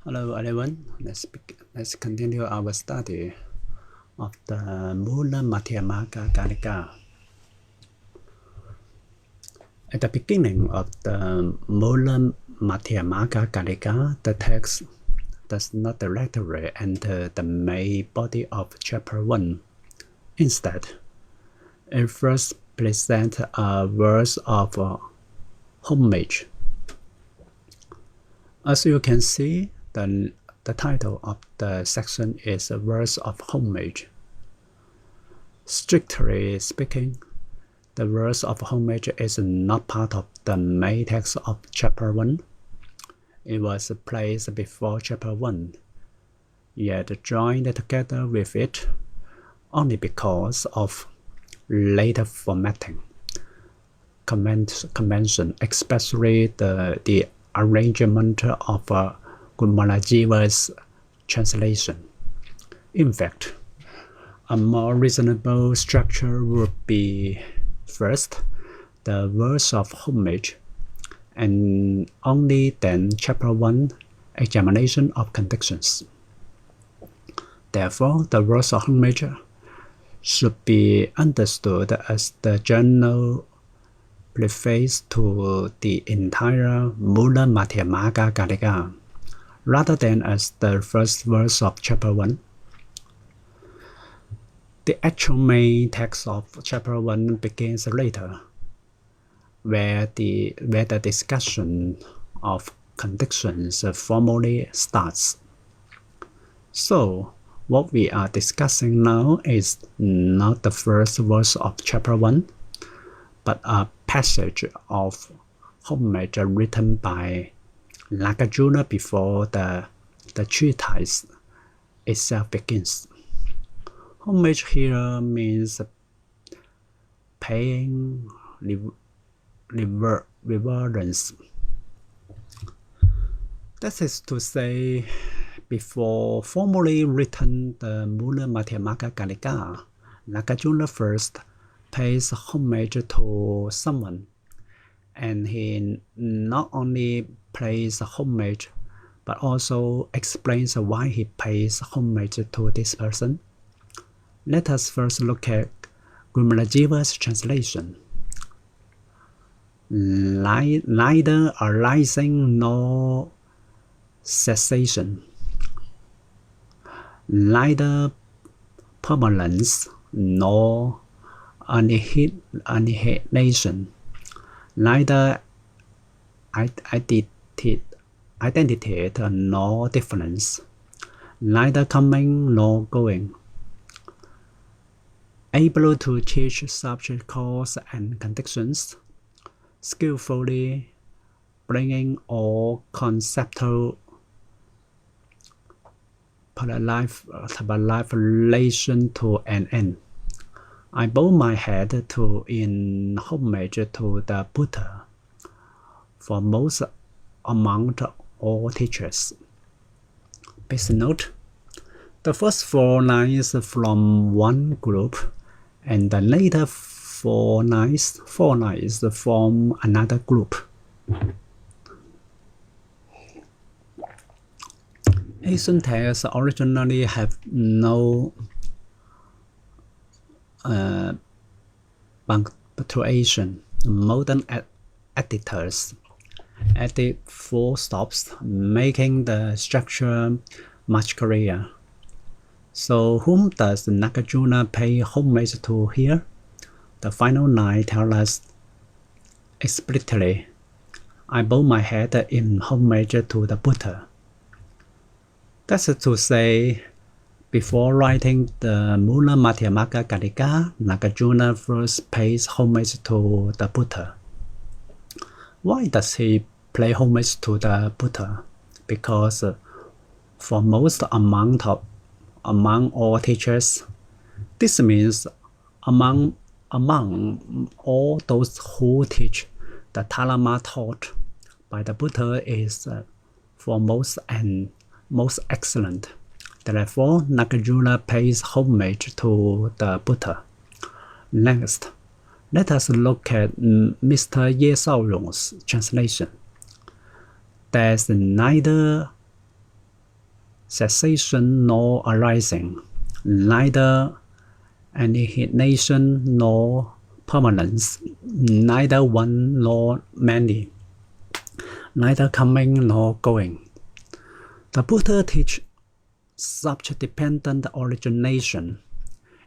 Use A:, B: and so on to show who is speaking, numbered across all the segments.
A: Hello everyone, let's continue our study of the Mula Madhyamaka Karika. At the beginning of the Mula Madhyamaka Karika, the text does not directly enter the main body of chapter 1. Instead, it first presents a verse of homage. As you can see, the title of the section is a verse of homage. Strictly speaking, the verse of homage is not part of the main text of chapter 1. It was placed before chapter 1, yet joined together with it only because of later formatting convention, especially the arrangement of Kumarajiva's translation. In fact, a more reasonable structure would be first the verse of homage, and only then chapter 1 examination of contradictions. Therefore, the verse of homage should be understood as the general preface to the entire Mula Madhyamaka Karika, rather than as the first verse of chapter 1. The actual main text of chapter 1 begins later, where the discussion of contradictions formally starts. So, what we are discussing now is not the first verse of chapter 1, but a passage of homage written by Nagarjuna before the treatise itself begins. Homage here means paying reverence. That is to say, before formally written the Mula Madhyamaka Karika, Nagarjuna first pays homage to someone, and he not only pays homage but also explains why he pays homage to this person. Let us first look at Kumarajiva's translation. Neither arising nor cessation, neither permanence nor annihilation, neither identity nor difference, neither coming nor going, able to teach subject cause and contradictions, skillfully bringing all conceptual life relation to an end. I bow my head in homage to the Buddha, foremost among all teachers. Please note, the first 4 lines from one group, and the later 4 lines from another group. Asian texts originally have no punctuation. Modern editors added full stops, making the structure much clearer. So whom does Nagarjuna pay homage to here? The final line tells us explicitly, I bow my head in homage to the Buddha. That's to say, before writing the Mula Madhyamaka Karika, Nagarjuna first pays homage to the Buddha. Why does he pay homage to the Buddha? Because foremost among all teachers, this means among all those who teach the Dharma taught by the Buddha is foremost and most excellent. Therefore, Nagarjuna pays homage to the Buddha. Next, let us look at Mr. Ye Shaorong's translation. There's neither cessation nor arising, neither annihilation nor permanence, neither one nor many, neither coming nor going. The Buddha teaches subject-dependent origination,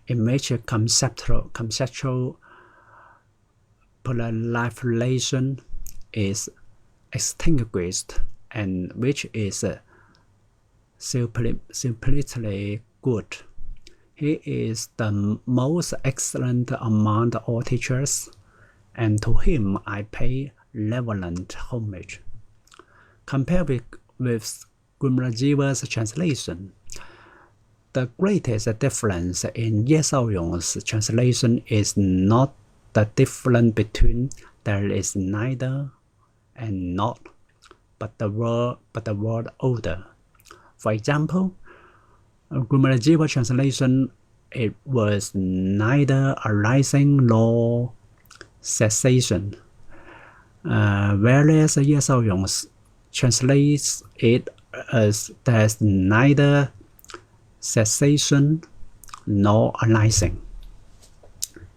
A: in which conceptual proliferation is extinguished, and which is simplicity good. He is the most excellent among all teachers, and to him I pay reverent homage. Compared with Gumrajiva's translation, the greatest difference in Ye Shaoyong's translation is not the difference between there is neither and not, but the word order. For example, Gumrajiva translation, it was neither arising nor cessation, whereas Ye Shaoyong translates it as there's neither cessation nor arising.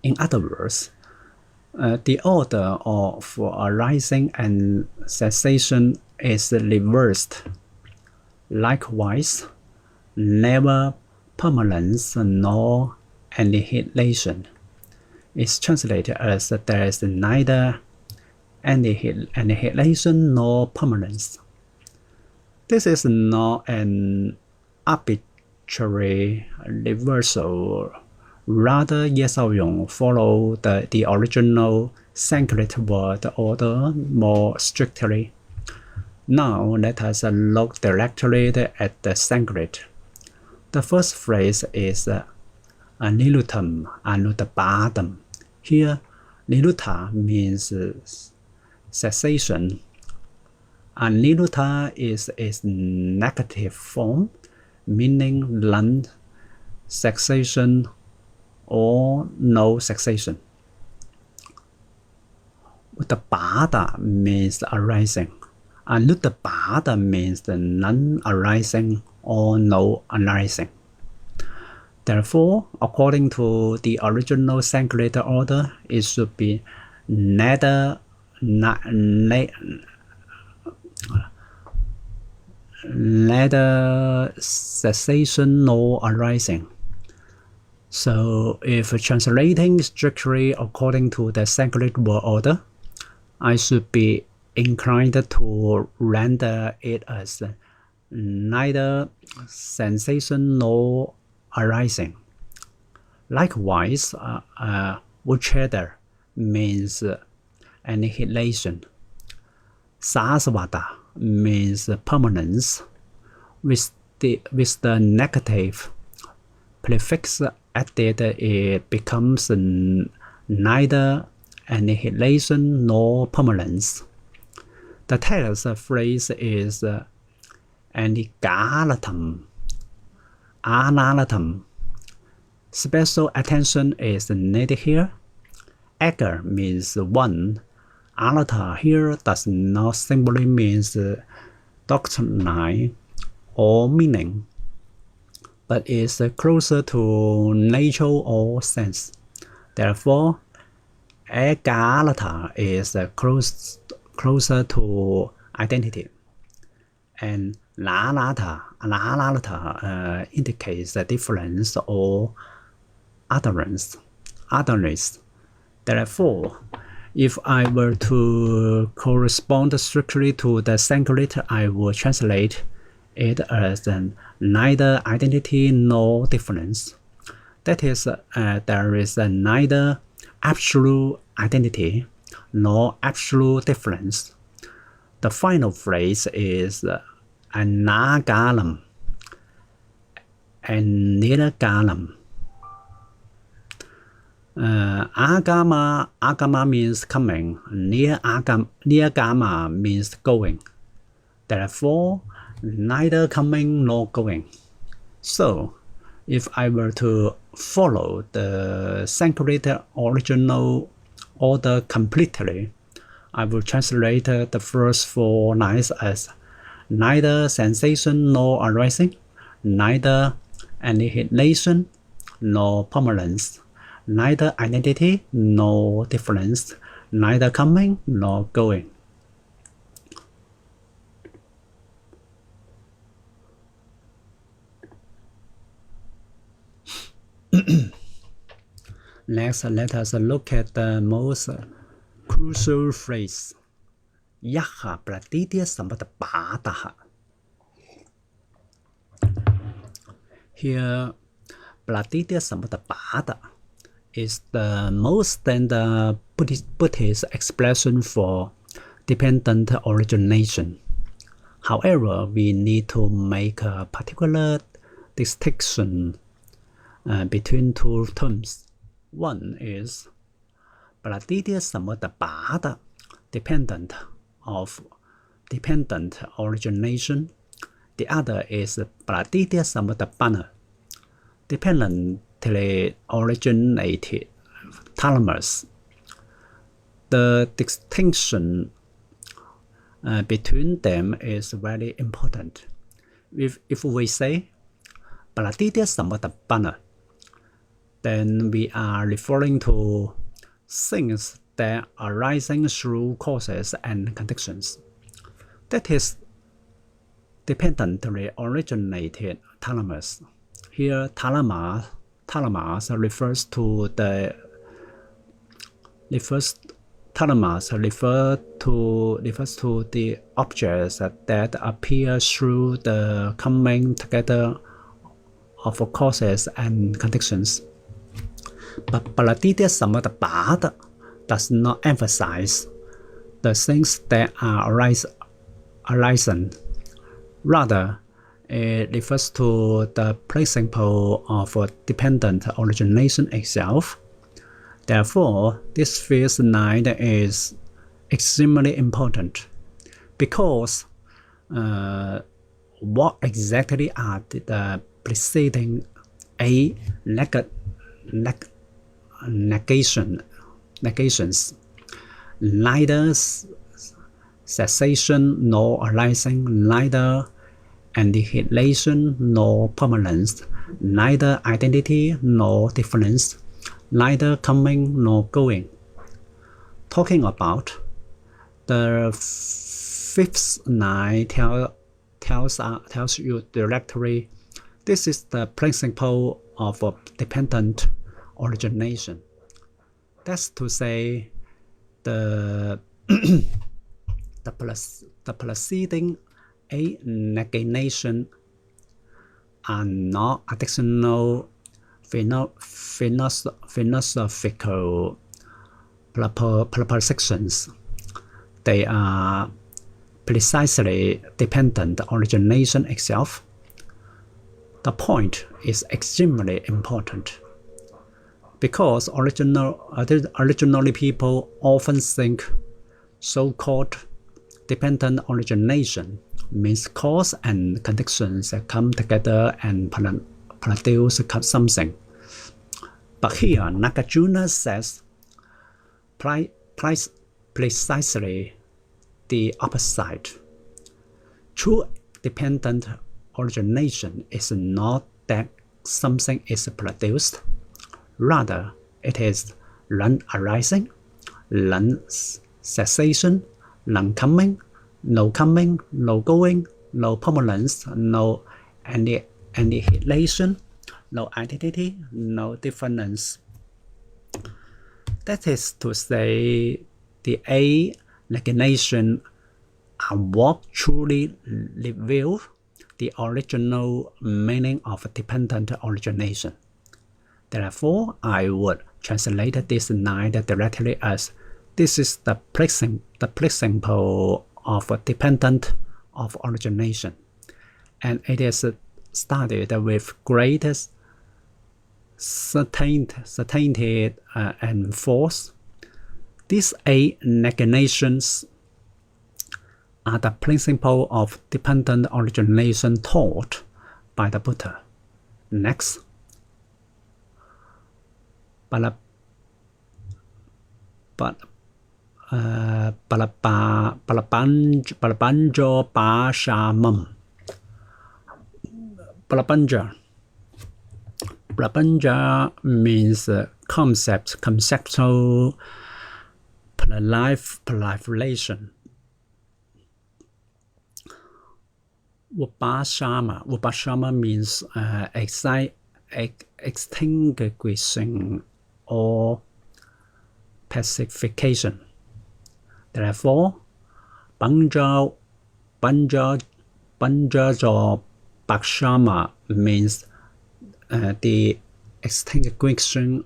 A: In other words, the order of arising and cessation is reversed. Likewise, never permanence nor annihilation is translated as there is neither annihilation nor permanence. This is not an arbitrary reversal. Rather, Ye Shaoyong followed the original Sanskrit word order more strictly. Now let us look directly at the Sanskrit. The first phrase is Nilutam Anutapadam. Here, Niluta means cessation. Aniluta is its negative form, meaning none, cessation, or no cessation. Uttapada means arising. Anuttapada means none arising or no arising. Therefore, according to the original Sanskrit order, it should be neither cessation nor arising. So, if translating strictly according to the Sanskrit word order, I should be inclined to render it as neither sensation nor arising. Likewise, Ucheda means annihilation. Sasvata means permanence. With the negative prefix added, it becomes neither annihilation nor permanence. The text phrase is anigalatam, analatam. Special attention is needed here. Agar means one. Alata here does not simply means doctrine or meaning, but is closer to nature or sense. Therefore, Agalata is closer to identity, and Lalata indicates a difference or otherness. Therefore, if I were to correspond strictly to the Sanskrit, I would translate it as neither identity nor difference. That is, there is neither absolute identity nor absolute difference. The final phrase is anagalam and niragalam. Agama means coming, niragama means going. Therefore, neither coming nor going. So, if I were to follow the Sanskrit original order completely, I will translate the first four lines as neither sensation nor arising, neither annihilation nor permanence, neither identity nor difference, neither coming nor going. Next, let us look at the most crucial phrase. Yaha pratitya sampatapadaha. Here, pratitya sampatapada is the most standard Buddhist expression for dependent origination. However, we need to make a particular distinction between two terms. One is pratitya sampatapada, dependent origination. The other is pratitya sampatapanna, dependently originated thalamus. The distinction between them is very important. If we say pratitya sampatapanna, then we are referring to things that are arising through causes and conditions. That is dependently originated thalamus. Here, thalamus refers to the objects that appear through the coming together of causes and conditions. But pratitya sampatapada does not emphasize the things that are arising. Rather, it refers to the principle of dependent origination itself. Therefore, this first line is extremely important, because what exactly are the preceding negations? Neither cessation nor arising, neither annihilation nor permanence, neither identity nor difference, neither coming nor going. Talking about the fifth line tells you directly, this is the principle of dependent origination. That's to say, the preceding negation are not additional philosophical propositions. They are precisely dependent origination itself. The point is extremely important, because originally people often think so-called dependent origination means cause and conditions that come together and produce something. But here, Nagarjuna says precisely the opposite. True dependent origination is not that something is produced. Rather, it is none arising, none cessation, none coming, no going, no permanence, no annihilation, no identity, no difference. That is to say, the negation are what truly reveal the original meaning of dependent origination. Therefore, I would translate this line directly as, this is the principle of dependent of origination, and it is studied with greatest certainty and force. These 8 negations are the principle of dependent origination taught by the Buddha. Next, Palapanjopashamam. Prabhanja. Prabhanja means conceptual proliferation. Upashama means extinguishing or pacification. Therefore, Banja or Pakshama means the extinguishing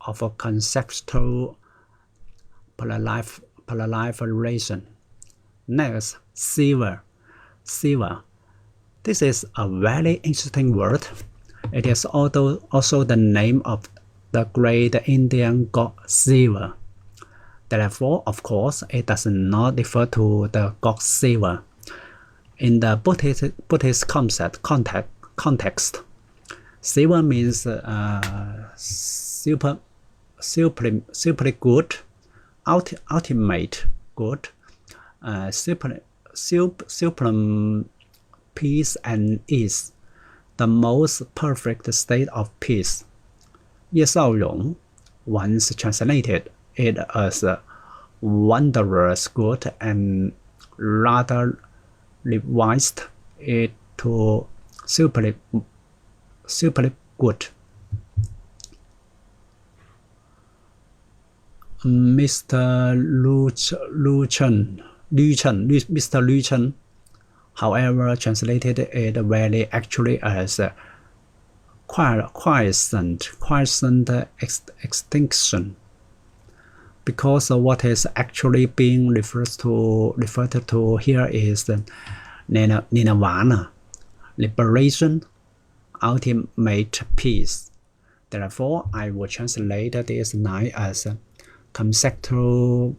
A: of a conceptual proliferation. Next, Siva. This is a very interesting word. It is also the name of the great Indian god Shiva. Therefore, of course, it does not refer to the god Shiva. In the Buddhist context, Shiva means super good, ultimate good, supreme peace and ease, the most perfect state of peace. Ye Shaoyong once translated it as wondrous good and rather revised it to super good. Mr. Lu Chen, however, translated it very actually as quiescent extinction, because what is actually being referred to here is nirvana, liberation, ultimate peace. Therefore, I will translate this line as conceptual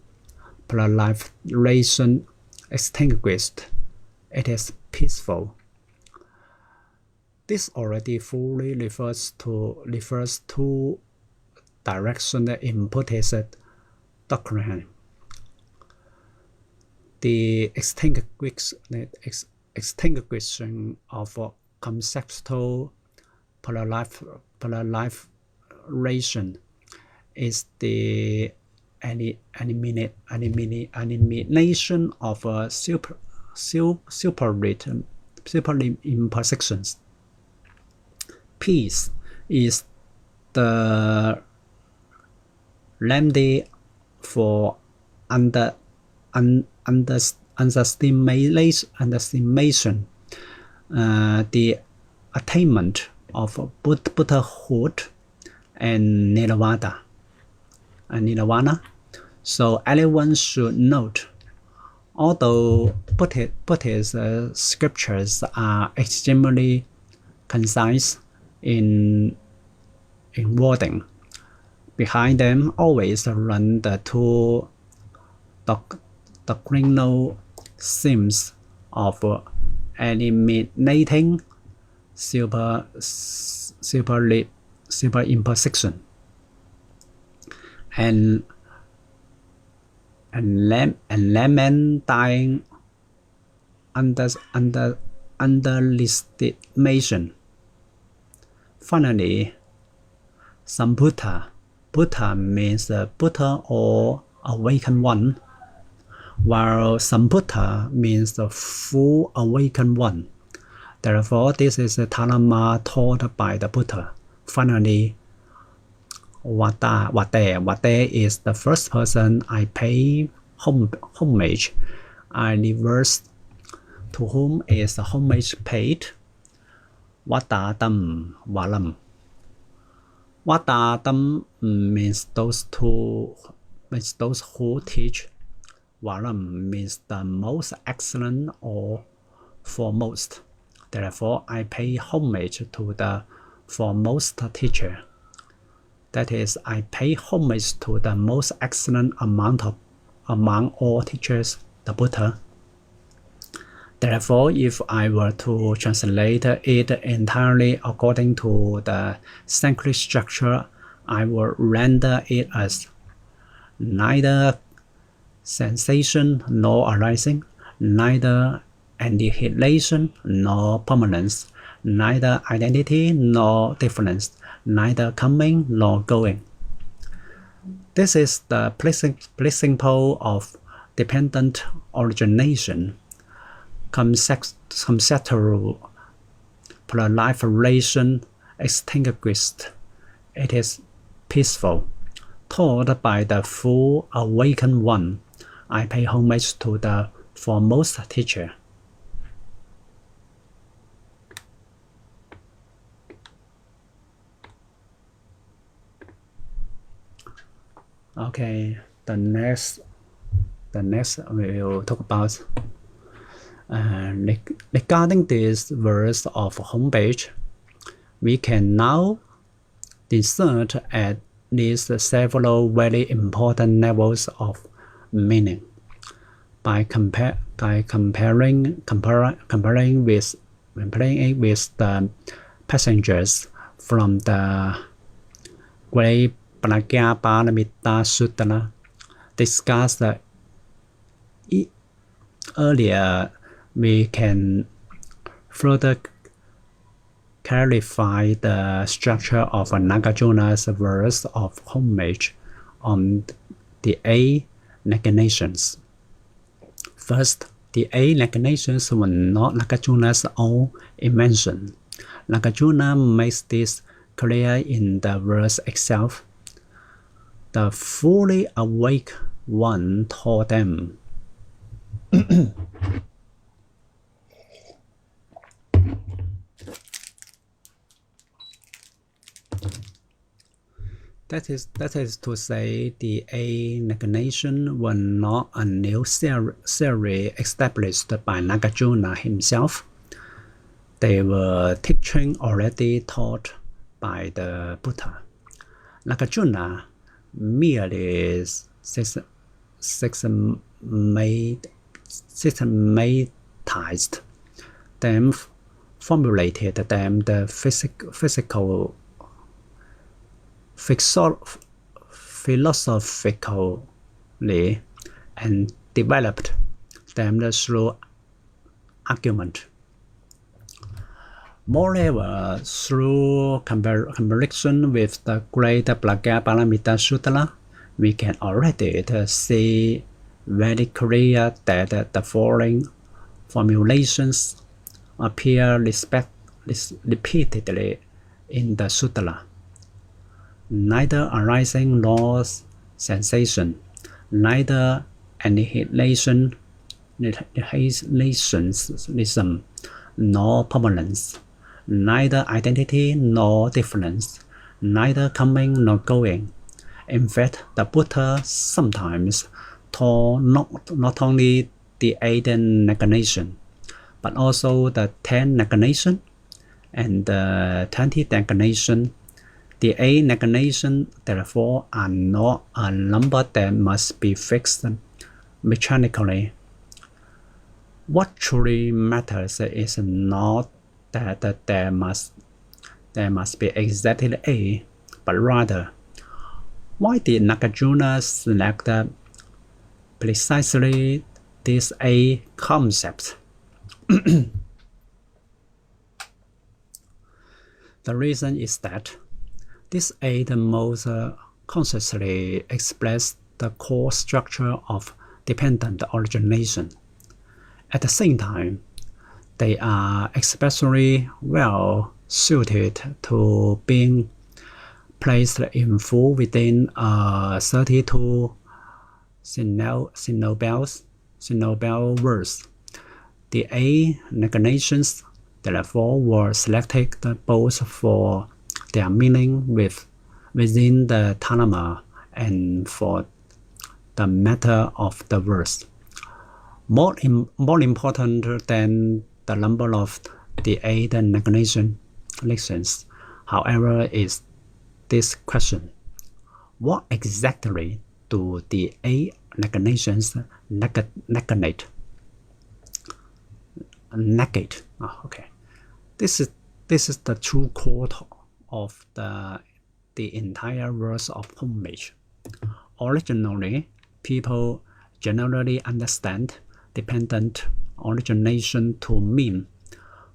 A: proliferation extinguished. It is peaceful. This already fully refers to direction in Buddhist doctrine. The extinguishing of conceptual proliferation is the elimination of super imperfections. Peace is the remedy for underestimation, the attainment of Buddhahood and nirvana. So everyone should note, although Buddhist scriptures are extremely concise in wording, behind them always run the two doctrinal themes of eliminating super imperfection and lamenting underestimation. Finally, Sambuddha. Buddha means Buddha or awakened one, while Sambuddha means the full awakened one. Therefore, this is the Dharma taught by the Buddha. Finally, Vate is the first person I pay homage. I reverse to whom is the homage paid. Vatatam Valam. Vatatam means those who teach. Valam means the most excellent or foremost. Therefore, I pay homage to the foremost teacher. That is, I pay homage to the most excellent among all teachers, the Buddha. Therefore, if I were to translate it entirely according to the Sanskrit structure, I will render it as neither sensation nor arising, neither annihilation nor permanence, neither identity nor difference, neither coming nor going. This is the principle of dependent origination, conceptual proliferation extinguished. It is peaceful. Taught by the full awakened one, I pay homage to the foremost teacher. Okay, the next we will talk about regarding this verse of homepage. We can now insert at least several very important levels of meaning by comparing it with the passages from the Great Prajnaparamita Sutta discussed earlier. We can further clarify the structure of Nagarjuna's verse of homage on the 8 negations. First, the 8 negations were not Nagarjuna's own invention. Nagarjuna makes this clear in the verse itself. The fully awake one told them. That is to say, the 8 negations were not a new theory established by Nagarjuna himself. They were teaching already taught by the Buddha. Nagarjuna merely systematized them, formulated them philosophically, and developed them through argument. Moreover, through comparison with the Great Prajnaparamita Sutta, we can already see very clear that the following formulations appear repeatedly in the sutta. Neither arising nor sensation, neither annihilationism nor permanence, neither identity nor difference, neither coming nor going. In fact, the Buddha sometimes taught not only the 8 negations, but also the 10 negations and the 20 negations. The 8 negations, therefore, are not a number that must be fixed mechanically. What truly matters is not that there must be exactly 8, but rather, why did Nagarjuna select precisely these 8 concepts? The reason is that these 8 most consciously express the core structure of dependent origination. At the same time, they are especially well suited to being placed in full within 32 syllable verse. The 8 negations, therefore, were selected both for their meaning within the Dharma and for the matter of the verse. More important than the number of the 8 negations, however, is this question: what exactly do the 8 negations negate? Okay, this is the true core of the entire verse of homage. Originally, people generally understand dependent origination to mean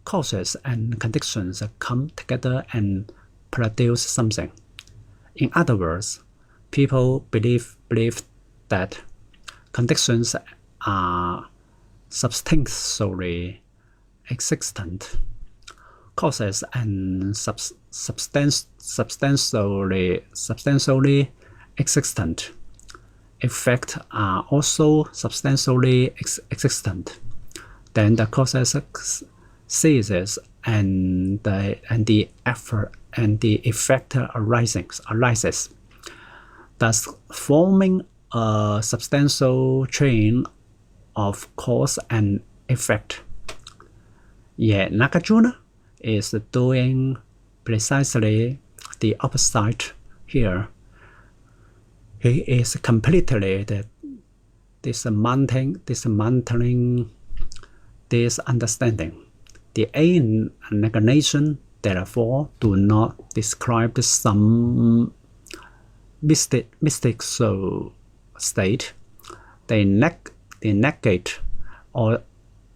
A: causes and conditions come together and produce something. In other words, people believe that conditions are substantially existent. Causes and substantially existent. Effects are also substantially existent. Then the causes ceases and the effect arises, thus forming a substantial chain of cause and effect. Yet Nagarjuna is doing precisely the opposite here. He is completely dismantling this understanding. The eight negations, therefore, do not describe some mystical state. They negate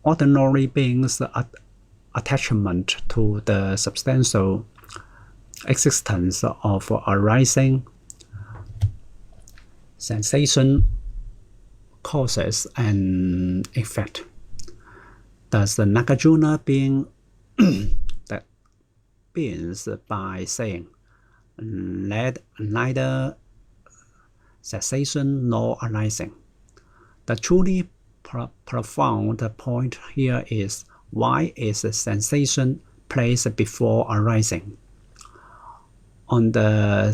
A: ordinary beings' attachment to the substantial existence of arising sensation, causes, and effect. Thus, the Nagarjuna that begins by saying, neither cessation nor arising. The truly profound point here is, why is a sensation placed before arising? On the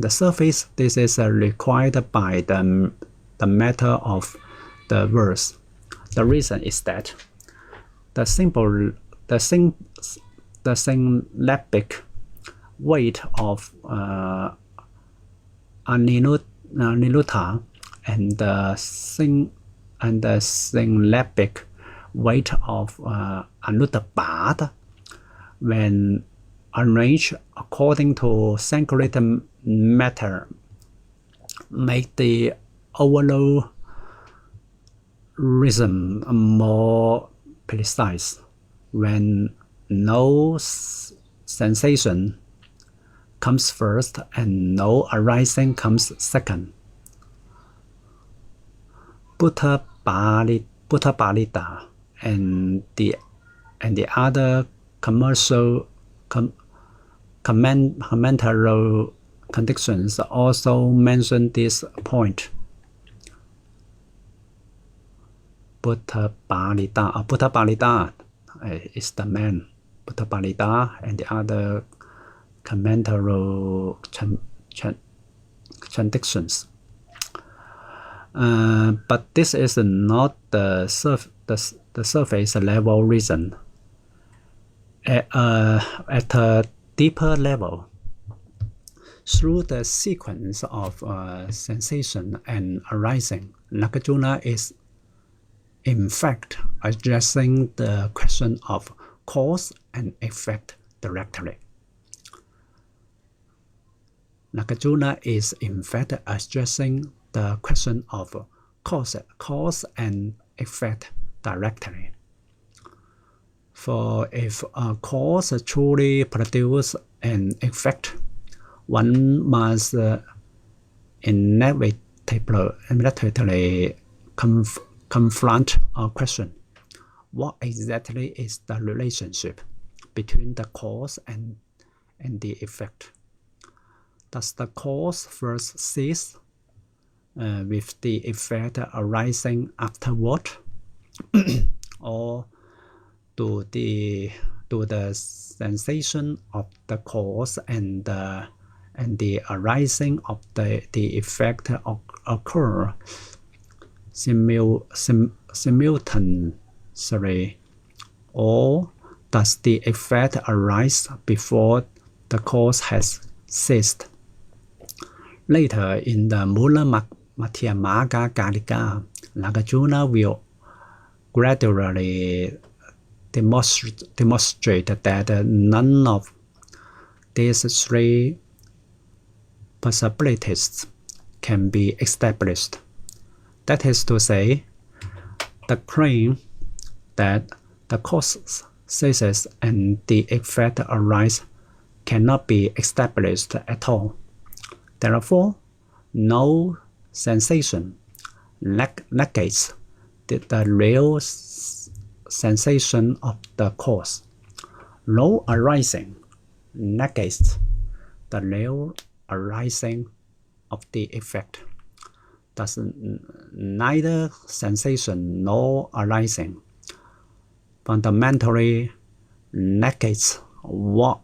A: surface, this is required by the matter of the verse. The reason is that the syllabic weight of Aniruddha and the syllabic weight of Anuttapad, when arranged according to Sanskrit matter, make the overall rhythm more precise. When no sensation comes first and no arising comes second. Buddha Balita and the other commentary conditions also mention this point. Buddha Balita is the man. Buddha Balita and the other commentary conditions. But this is not the surface level reason. At a deeper level, through the sequence of sensation and arising, Nagarjuna is in fact addressing the question of cause and effect directly. Nagarjuna is in fact addressing the question of cause and effect directly. For if a cause truly produces an effect, one must inevitably confront a question: what exactly is the relationship between the cause and the effect? Does the cause first cease with the effect arising afterward, or do the sensation of the cause and the arising of the effect occur simultaneously, or does the effect arise before the cause has ceased? Later in the Mula Madhyamaka Kalika, Nagarjuna will gradually demonstrate that none of these three possibilities can be established. That is to say, the claim that the cause ceases and the effect arise cannot be established at all. Therefore, no sensation negates the real sensation of the cause. No arising negates the real arising of the effect. Thus, neither sensation nor arising fundamentally negates what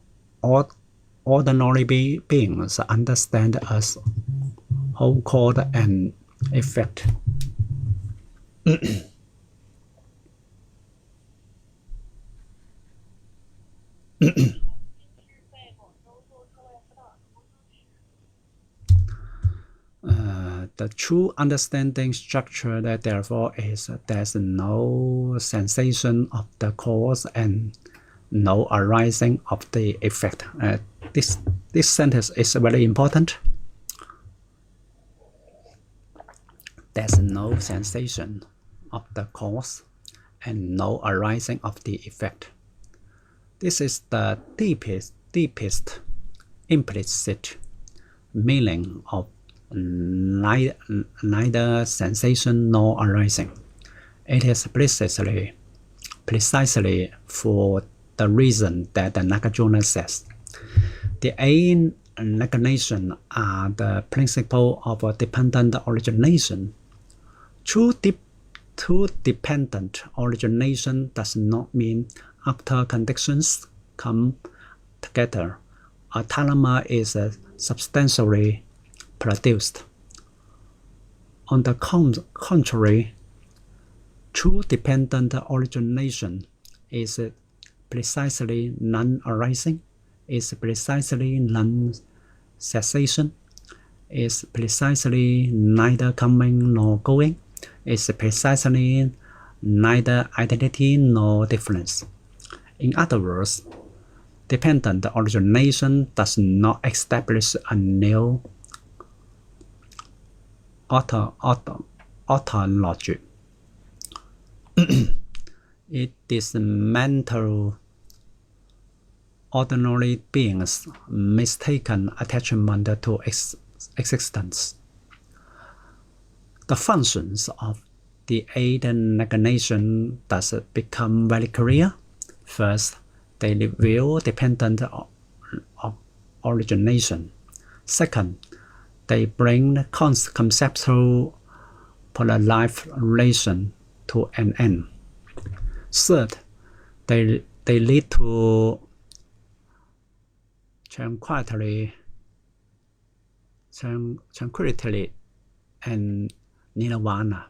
A: ordinary beings understand as whole cause and effect. The true understanding structure that therefore is there's no sensation of the cause and no arising of the effect. This sentence is very important. There's no sensation of the cause and no arising of the effect. This is the deepest implicit meaning of neither sensation nor arising. It is precisely for the reason that the Nagarjuna says. The eight negation are the principle of dependent origination. True dependent origination does not mean after conditions come together, a thalama is substantially produced. On the contrary, true dependent origination is precisely non-arising, is precisely non-cessation, is precisely neither coming nor going, is precisely neither identity nor difference. In other words, dependent origination does not establish a new autology. It dismantles ordinary beings' mistaken attachment to existence. The functions of the eight negation thus become very clear. First, they reveal dependent origination. Second, they bring conceptual polar life relation to an end. Third, they lead to tranquility and nirvana.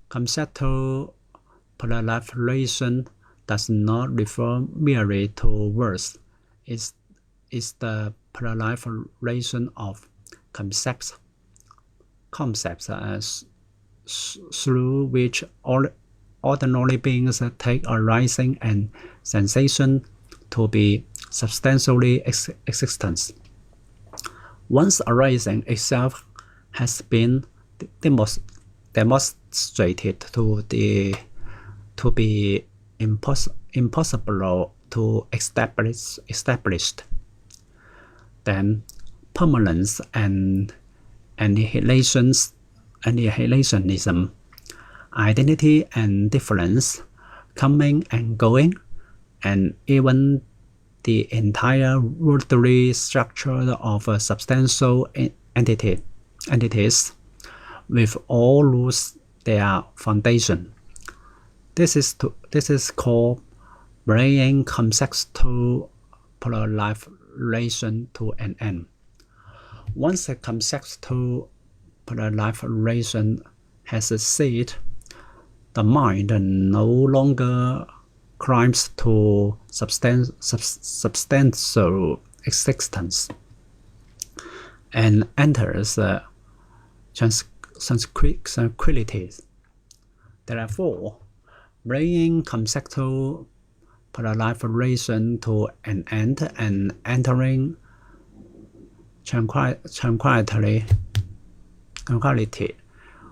A: Conceptual polar life relation does not refer merely to words. It is the proliferation of concepts through which ordinary beings take arising and sensation to be substantially existence. Once arising itself has been demonstrated to be impossible to establish, then permanence and annihilationism, identity and difference, coming and going, and even the entire worldly structure of substantial entities will all lose their foundation. This is called bringing conceptual polar life relation to an end. Once a conceptual polar life relation has ceased, the mind no longer climbs to substantial existence and enters tranquility. Therefore, bringing conceptual polar life relation to an end and entering tranquility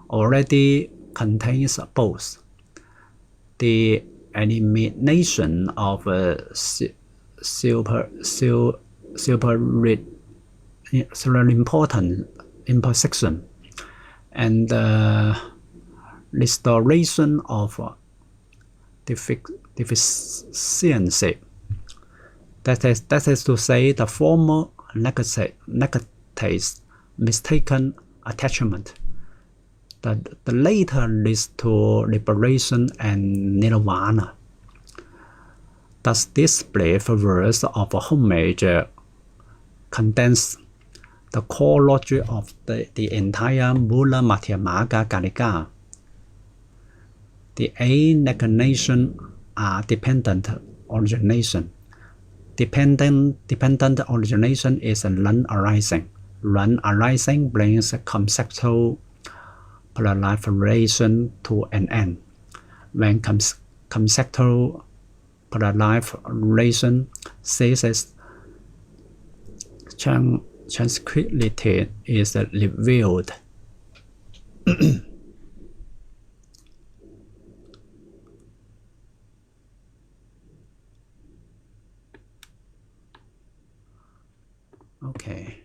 A: already contains both. the elimination of superimposition imposition and restoration of deficiency. That is to say, the former negates mistaken attachment. The later leads to liberation and nirvana. Thus, this brief verse of homage condenses the core logic of the entire Mula Madhyamaka Karika. The eight negations are dependent origination. Dependent origination is non-arising. Non-arising brings conceptual proliferation to an end. When conceptual proliferation ceases, tranquility is revealed. Okay.